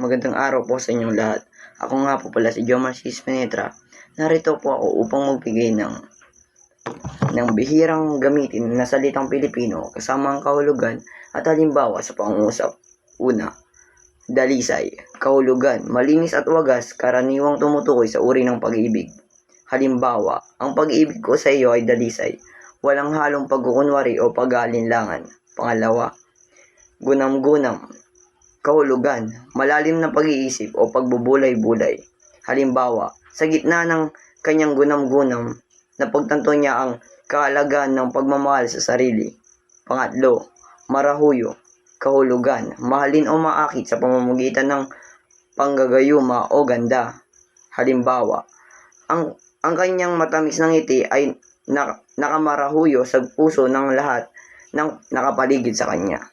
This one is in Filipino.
Magandang araw po sa inyong lahat. Ako nga po pala si Jomar C. Penetra. Narito po ako upang magbigay ng bihirang gamitin na salitang Pilipino kasama ang kahulugan at halimbawa sa pangungusap. Una, dalisay. Kahulugan, malinis at wagas, karaniwang tumutukoy sa uri ng pag-ibig. Halimbawa, ang pag-ibig ko sa iyo ay dalisay. Walang halong pagkukunwari o pag-aalinlangan. Pangalawa, gunam-gunam. Kahulugan, malalim na pag-iisip o pagbubulay-bulay. Halimbawa, sa gitna ng kanyang gunam-gunam, napagtanto niya ang kahalagahan ng pagmamahal sa sarili. Pangatlo, marahuyo. Kahulugan, mahalin o maakit sa pamamagitan ng panggagayuma o ganda. Halimbawa, ang kanyang matamis na ngiti ay nakamarahuyo sa puso ng lahat ng nakapaligid sa kanya.